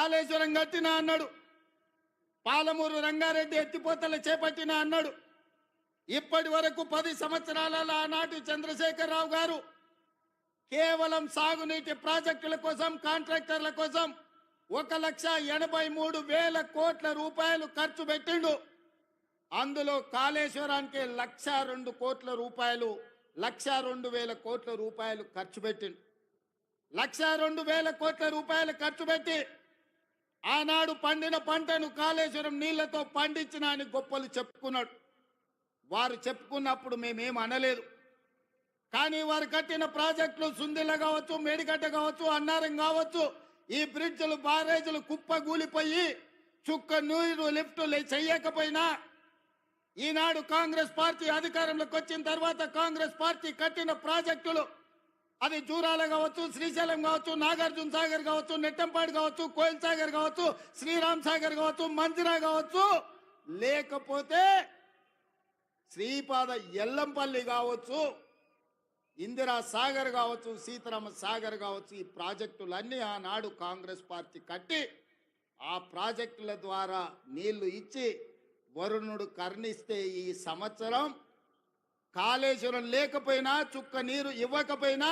కాళేశ్వరం కట్టినా అన్నాడు, పాలమూరు రంగారెడ్డి ఎత్తిపోతలు చేపట్టినా అన్నాడు. ఇప్పటి వరకు 10 సంవత్సరాలలో ఆనాటి చంద్రశేఖరరావు గారు కేవలం సాగునీటి ప్రాజెక్టుల కోసం, కాంట్రాక్టర్ల కోసం 1,83,000 కోట్ల రూపాయలు ఖర్చు పెట్టిండు. అందులో కాళేశ్వరానికి 1,02 కోట్ల రూపాయలు, 1,02,000 కోట్ల రూపాయలు ఖర్చు పెట్టిండు. 1,02,000 కోట్ల రూపాయలు ఖర్చు పెట్టి ఆనాడు పండిన పంటను కాళేశ్వరం నీళ్లతో పండించిన అని గొప్పలు చెప్పుకున్నాడు. వారు చెప్పుకున్నప్పుడు మేమేం అనలేదు. కానీ వారు కట్టిన ప్రాజెక్టులు సుందిల్ల కావచ్చు, మేడిగడ్డ కావచ్చు, అన్నారం కావచ్చు, ఈ బ్రిడ్జ్లు, బారేజీలు కుప్పగూలిపోయి చుక్క నీరు లిఫ్టులు చెయ్యకపోయినా ఈనాడు కాంగ్రెస్ పార్టీ అధికారంలోకి వచ్చిన తర్వాత కాంగ్రెస్ పార్టీ కట్టిన ప్రాజెక్టులు, అది జూరాల కావచ్చు, శ్రీశైలం కావచ్చు, నాగార్జున సాగర్ కావచ్చు, నెట్టంపాడు కావచ్చు, కోయిల్ సాగర్ కావచ్చు, శ్రీరామ్ సాగర్ కావచ్చు, మంజిరా కావచ్చు, లేకపోతే శ్రీపాద ఎల్లంపల్లి కావచ్చు, ఇందిరా సాగర్ కావచ్చు, సీతారామ సాగర్ కావచ్చు, ఈ ప్రాజెక్టులన్నీ ఆనాడు కాంగ్రెస్ పార్టీ కట్టి ఆ ప్రాజెక్టుల ద్వారా నీళ్లు ఇచ్చి వరుణుడు కర్ణిస్తే ఈ సంవత్సరం కాళేశ్వరం లేకపోయినా, చుక్క నీరు ఇవ్వకపోయినా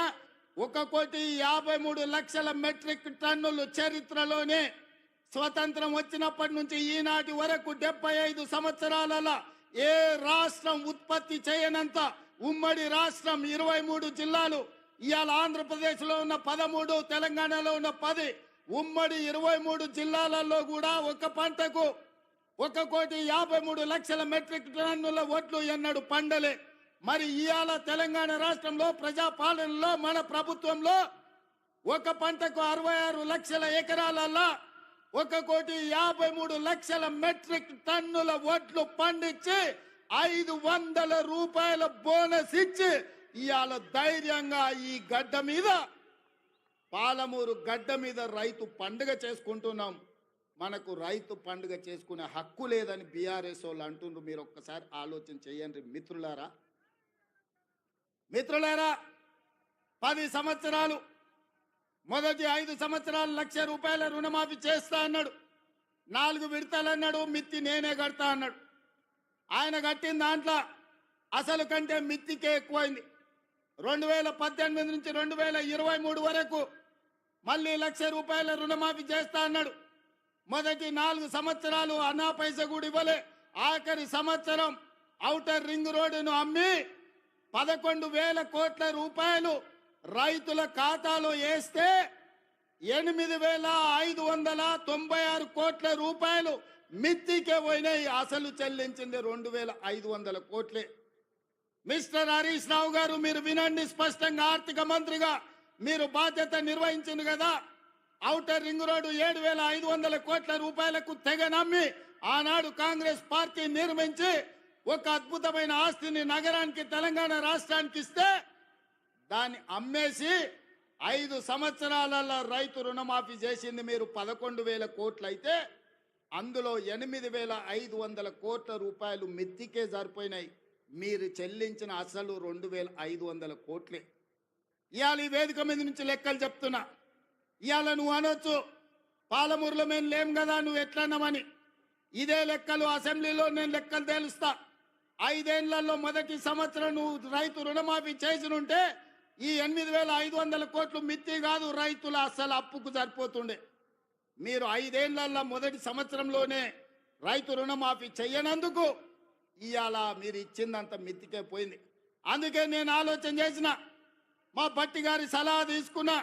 1,53,00,000 మెట్రిక్ టన్నులు చరిత్రలోనే స్వతంత్రం వచ్చినప్పటి నుంచి ఈనాటి వరకు 75 సంవత్సరాలలో ఏ రాష్ట్రం ఉత్పత్తి చేయనంత ఉమ్మడి రాష్ట్రం 23 జిల్లాలు. ఇవాళ ఆంధ్రప్రదేశ్లో ఉన్న 13, తెలంగాణలో ఉన్న 10, ఉమ్మడి 23 జిల్లాలలో కూడా ఒక పంటకు 1,53,00,000 మెట్రిక్ టన్నుల వడ్లు ఎన్నడు పండలే. మరి ఇవాళ తెలంగాణ రాష్ట్రంలో ప్రజాపాలనలో మన ప్రభుత్వంలో ఒక పంటకు 66 లక్షల ఎకరాలలో 1,53,00,000 మెట్రిక్ టన్నుల వడ్లు పండించి 500 రూపాయల బోనస్ ఇచ్చి ఇవాళ ధైర్యంగా ఈ గడ్డ మీద, పాలమూరు గడ్డ మీద రైతు పండుగ చేసుకుంటున్నాం. మనకు రైతు పండుగ చేసుకునే హక్కు లేదని బీఆర్ఎస్ వాళ్ళు అంటుండ్రు. మీరు ఒక్కసారి ఆలోచన చేయండి మిత్రులారా. 10 సంవత్సరాలు, మొదటి 5 సంవత్సరాలు 1,00,000 రూపాయల రుణమాఫీ చేస్తా అన్నాడు. 4 విడతలు అన్నాడు. మిత్తి నేనే కడతా అన్నాడు. ఆయన కట్టిన దాంట్లో అసలు కంటే మిత్తికే ఎక్కువైంది. 2018 నుంచి 2023 వరకు మళ్ళీ 1,00,000 రూపాయల రుణమాఫీ చేస్తా అన్నాడు. మొదటి 4 సంవత్సరాలు అన్నా పైసా కూడా ఇవ్వలే. ఆఖరి సంవత్సరం ఔటర్ రింగ్ రోడ్డును అమ్మి 11,000 కోట్ల రూపాయలు రైతుల ఖాతాలో వేస్తే 8,596 కోట్ల రూపాయలు మిత్తికే పోయినాయి. అసలు చెల్లించింది 2,500 కోట్లే. మిస్టర్ హరీష్ రావు గారు, మీరు వినండి స్పష్టంగా. ఆర్థిక మంత్రిగా మీరు బాధ్యత నిర్వహించింది కదా. ఔటర్ రింగ్ రోడ్డు 7,500 కోట్ల రూపాయలకు తెగ నమ్మి ఆనాడు కాంగ్రెస్ పార్టీ నిర్మించి ఒక అద్భుతమైన ఆస్తిని నగరానికి, తెలంగాణ రాష్ట్రానికి ఇస్తే దాన్ని అమ్మేసి 5 సంవత్సరాలలో రైతు రుణమాఫీ చేసింది మీరు 11,000 కోట్లు అయితే అందులో 8,500 కోట్ల రూపాయలు మిత్తికే సరిపోయినాయి. మీరు చెల్లించిన అసలు 2,500 కోట్లే. ఇవాళ ఈ వేదిక మీద నుంచి లెక్కలు చెప్తున్నా. ఇవాళ నువ్వు అనొచ్చు, పాలమూరులో మేము లేం కదా, నువ్వు ఎట్లన్నామని. ఇదే లెక్కలు అసెంబ్లీలో నేను లెక్కలు తేలుస్తా. 5 ఏళ్లలో మొదటి సంవత్సరం నువ్వు రైతు రుణమాఫీ చేసినుంటే ఈ 8,500 కోట్లు మిత్తి కాదు, రైతుల అసలు అప్పుకు సరిపోతుండే. మీరు 5 ఏళ్లలో మొదటి సంవత్సరంలోనే రైతు రుణమాఫీ చెయ్యనందుకు ఇవాళ మీరు ఇచ్చిందంత మిత్తికే పోయింది. అందుకే నేను ఆలోచన చేసిన, మా భట్టి గారి సలహా తీసుకున్నా.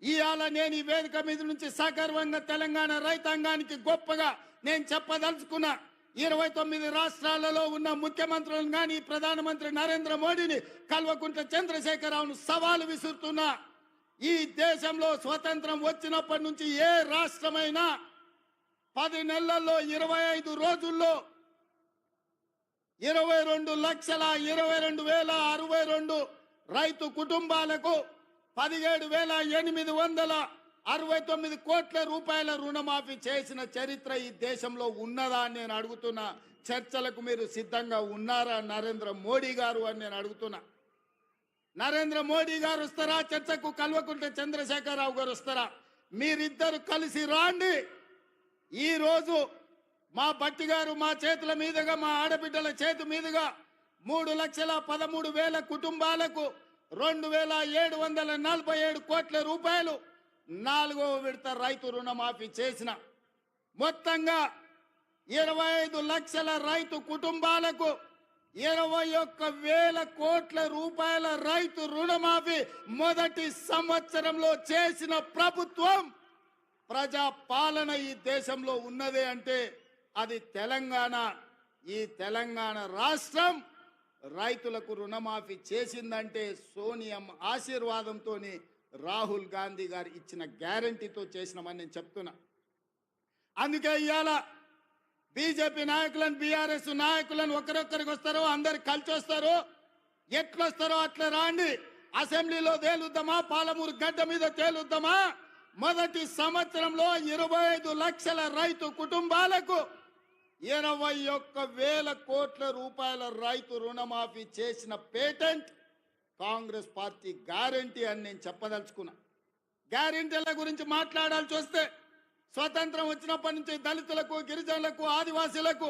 ఇవాళ నేను ఈ వేదిక మీద నుంచి సగర్వంగా తెలంగాణ రైతాంగానికి గొప్పగా నేను చెప్పదలుచుకున్నా. 29 రాష్ట్రాలలో ఉన్న ముఖ్యమంత్రులను కానీ ప్రధానమంత్రి నరేంద్ర మోడీని, కల్వకుంట్ల చంద్రశేఖరరావును సవాలు విసురుతున్నా. ఈ దేశంలో స్వతంత్రం వచ్చినప్పటి నుంచి ఏ రాష్ట్రమైనా 10 నెలల్లో 25 రోజుల్లో 22,22,062 రైతు కుటుంబాలకు 17,869 కోట్ల రూపాయల రుణమాఫీ చేసిన చరిత్ర ఈ దేశంలో ఉన్నదా అని నేను అడుగుతున్నా. చర్చలకు మీరు సిద్ధంగా ఉన్నారా నరేంద్ర మోడీ గారు అని నేను అడుగుతున్నా. నరేంద్ర మోడీ గారు వస్తారా చర్చకు? కల్వకుంట్ల చంద్రశేఖరరావు గారు వస్తారా? మీరిద్దరు కలిసి రాండి. ఈ రోజు మా బట్టి గారు మా చేతుల మీదుగా, మా ఆడబిడ్డల చేతి మీదుగా 3,13,000 కుటుంబాలకు 2,747 కోట్ల రూపాయలు 4వ విడత రైతు రుణమాఫీ చేసిన. మొత్తంగా 25 లక్షల రైతు కుటుంబాలకు 21,000 కోట్ల రూపాయల రైతు రుణమాఫీ మొదటి సంవత్సరంలో చేసిన ప్రభుత్వం, ప్రజా పాలన ఈ దేశంలో ఉన్నదే అంటే అది తెలంగాణ. ఈ తెలంగాణ రాష్ట్రం రైతులకు రుణమాఫీ చేసిందంటే సోనియమ్మ ఆశీర్వాదంతో, రాహుల్ గాంధీ గారు ఇచ్చిన గ్యారంటీతో చేసినామని నేను చెప్తున్నా. అందుకే ఇవాళ బీజేపీ నాయకులను, బీఆర్ఎస్ నాయకులను ఒకరొక్కరికి వస్తారో అందరు కలిసి వస్తారో, ఎట్లొస్తారో అట్లా రాండి. అసెంబ్లీలో తేలుద్దామా, పాలమూరు గడ్డ మీద తేలుద్దామా. మొదటి సంవత్సరంలో 25 లక్షల రైతు కుటుంబాలకు 21,000 కోట్ల రూపాయల రైతు రుణమాఫీ చేసిన పేటెంట్ కాంగ్రెస్ పార్టీ గ్యారంటీ అని నేను చెప్పదలుచుకున్నా. గ్యారంటీల గురించి మాట్లాడాల్సి వస్తే, స్వతంత్రం వచ్చినప్పటి నుంచి దళితులకు, గిరిజనులకు, ఆదివాసీలకు,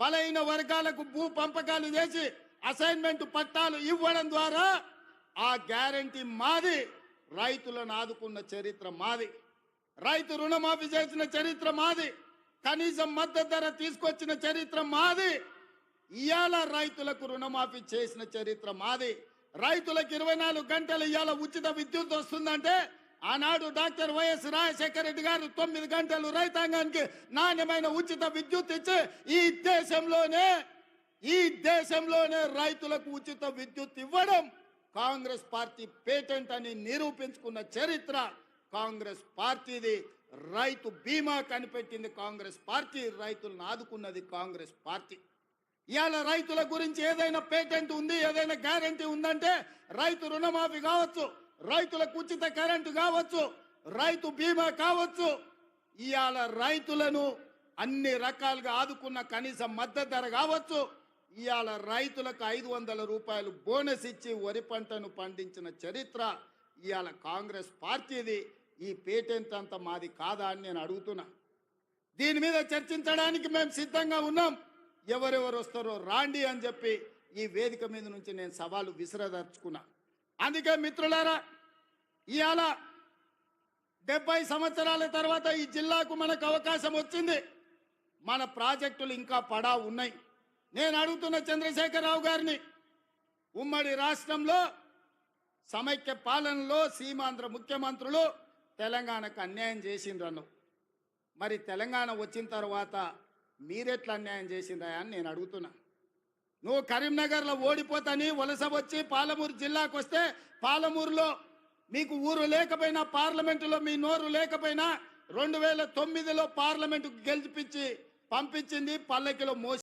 బలైన వర్గాలకు భూ పంపకాలు చేసి అసైన్మెంట్ పట్టాలు ఇవ్వడం ద్వారా ఆ గ్యారంటీ మాది. రైతులను ఆదుకున్న చరిత్ర మాది. రైతు రుణమాఫీ చేసిన చరిత్ర మాది. కనీసం మద్దతు ధర తీసుకొచ్చిన చరిత్ర మాది. ఇవాళ రైతులకు రుణమాఫీ చేసిన చరిత్ర మాది. రైతులకు 24 గంటలు ఇవాళ ఉచిత విద్యుత్ వస్తుందంటే, ఆనాడు డాక్టర్ వైఎస్ రాజశేఖర రెడ్డి గారు 9 గంటలు రైతాంగానికి నాణ్యమైన ఉచిత విద్యుత్ ఇచ్చి ఈ దేశంలోనే రైతులకు ఉచిత విద్యుత్ ఇవ్వడం కాంగ్రెస్ పార్టీ పేటెంట్ అని నిరూపించుకున్న చరిత్ర కాంగ్రెస్ పార్టీది. రైతు బీమా కనిపెట్టింది కాంగ్రెస్ పార్టీ. రైతులను ఆదుకున్నది కాంగ్రెస్ పార్టీ. ఇవాళ రైతుల గురించి ఏదైనా పేటెంట్ ఉంది, ఏదైనా గ్యారంటీ ఉందంటే రైతు రుణమాఫీ కావచ్చు, రైతులకు ఉచిత కరెంటు కావచ్చు, రైతు బీమా కావచ్చు. ఇవాళ రైతులను అన్ని రకాలుగా ఆదుకున్న కనీస మద్దతు ధర కావచ్చు. ఇవాళ రైతులకు 500 రూపాయలు బోనస్ ఇచ్చి వరి పంటను పండించిన చరిత్ర ఇవాళ కాంగ్రెస్ పార్టీది. ఈ పేటెంట్ అంతా మాది కాదా అని నేను అడుగుతున్నా. దీని మీద చర్చించడానికి మేము సిద్ధంగా ఉన్నాం. ఎవరెవరు వస్తారో రాండి అని చెప్పి ఈ వేదిక మీద నుంచి నేను సవాలు విసిరదర్చుకున్నా. అందుకే మిత్రులారా, ఇవాళ 70 సంవత్సరాల తర్వాత ఈ జిల్లాకు మనకు అవకాశం వచ్చింది. మన ప్రాజెక్టులు ఇంకా పడా ఉన్నాయి. నేను అడుగుతున్న చంద్రశేఖరరావు గారిని, ఉమ్మడి రాష్ట్రంలో సమైక్య పాలనలో సీమాంధ్ర ముఖ్యమంత్రులు తెలంగాణకు అన్యాయం చేసిండ్రను. మరి తెలంగాణ వచ్చిన తర్వాత మీరెట్లా అన్యాయం చేసిందా అని నేను అడుగుతున్నా. నువ్వు కరీంనగర్లో ఓడిపోతాని వలస వచ్చి పాలమూరు జిల్లాకు వస్తే, పాలమూరులో మీకు ఊరు లేకపోయినా, పార్లమెంటులో మీ నోరు లేకపోయినా 2009లో పార్లమెంటుకు గెలిపించి పంపించింది, పల్లకిలో మోసి